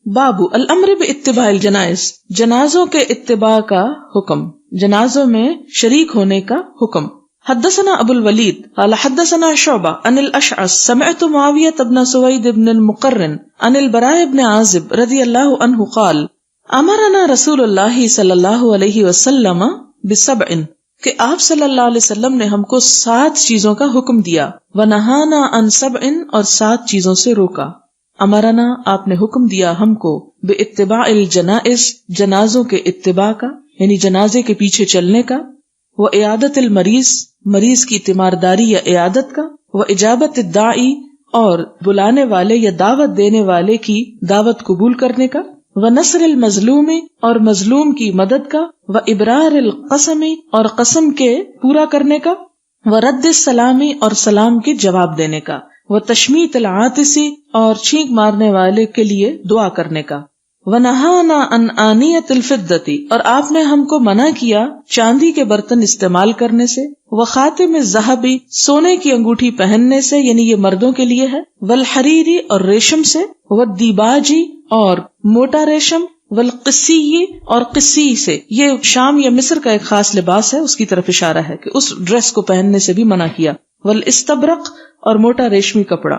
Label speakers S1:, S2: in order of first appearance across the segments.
S1: باب الامر باتباع الجنائز، جنازوں کے اتباع کا حکم، جنازوں میں شریک ہونے کا حکم۔ حدثنا ابو الولید قال حدثنا شعبہ عن الاشعث سمعت معاویہ بن سوید بن المقرن عن البراء بن عازب رضی اللہ عنہ قال امرنا رسول اللہ صلی اللہ علیہ وسلم بسبع، کہ آپ صلی اللہ علیہ وسلم نے ہم کو 7 چیزوں کا حکم دیا، ونہانا عن سبع، اور 7 چیزوں سے روکا۔ امرنا، آپ نے حکم دیا ہم کو، باتباع الجنائز، جنازوں کے اتباع کا، یعنی جنازے کے پیچھے چلنے کا، وعیادت المریض، مریض کی تیمارداری یا عیادت کا، واجابت الداعی، اور بلانے والے یا دعوت دینے والے کی دعوت قبول کرنے کا، ونصر المظلوم، اور مظلوم کی مدد کا، وابرار القسم، اور قسم کے پورا کرنے کا، ورد السلام، اور سلام کے جواب دینے کا، وتشمیت العاطس، اور چھینک مارنے والے کے لیے دعا کرنے کا، ونہانا عن آنیت الفدۃ، اور آپ نے ہم کو منع کیا چاندی کے برتن استعمال کرنے سے، وخاتم الذہب، سونے کی انگوٹھی پہننے سے، یعنی یہ مردوں کے لیے ہے، والحریری، اور ریشم سے، والدیباج، اور موٹا ریشم، والقسی، اور قسی سے، یہ شام یا مصر کا ایک خاص لباس ہے، اس کی طرف اشارہ ہے کہ اس ڈریس کو پہننے سے بھی منع کیا، والاستبرق، اور موٹا ریشمی کپڑا۔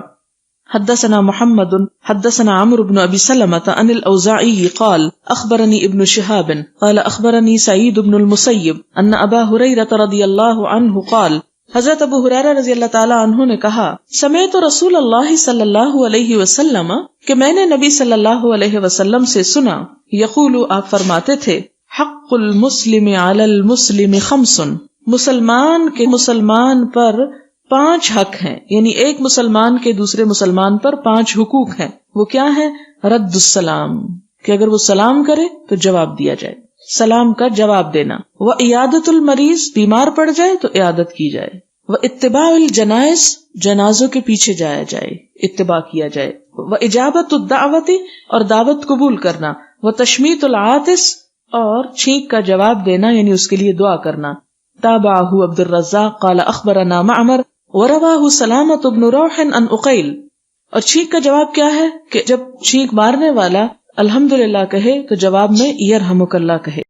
S1: حدثنا محمد حدثنا عمرو بن ابی سلمۃ عن الاوزاعی قال اخبرنی ابن شہاب قال اخبرنی سعید بن المسیب ان ابا ہریرہ رضی اللہ عنہ قال، حضرت ابو ہریرہ رضی اللہ تعالی عنہ نے کہا، سمعت رسول اللہ صلی اللہ علیہ وسلم، کہ میں نے نبی صلی اللہ علیہ وسلم سے سنا، یقول، آپ فرماتے تھے، حق المسلم علی المسلم خمس، مسلمان کے مسلمان پر 5 حق ہیں، یعنی ایک مسلمان کے دوسرے مسلمان پر 5 حقوق ہیں۔ وہ کیا ہے؟ رد السلام، کہ اگر وہ سلام کرے تو جواب دیا جائے، سلام کا جواب دینا، وعیادت المریض، بیمار پڑ جائے تو عیادت کی جائے، واتباع الجنائز، جنازوں کے پیچھے جایا جائے، اتباع کیا جائے، واجابت الدعوت، اور دعوت قبول کرنا، وتشمیت العاطس، اور چھینک کا جواب دینا، یعنی اس کے لیے دعا کرنا۔ تابعہ عبد الرزاق قال اخبرنا معمر ورواہ سلامۃ بن روح عن عقیل۔ اور چھینک کا جواب کیا ہے؟ کہ جب چھینک مارنے والا الحمدللہ کہے تو جواب میں یرحمک اللہ کہے۔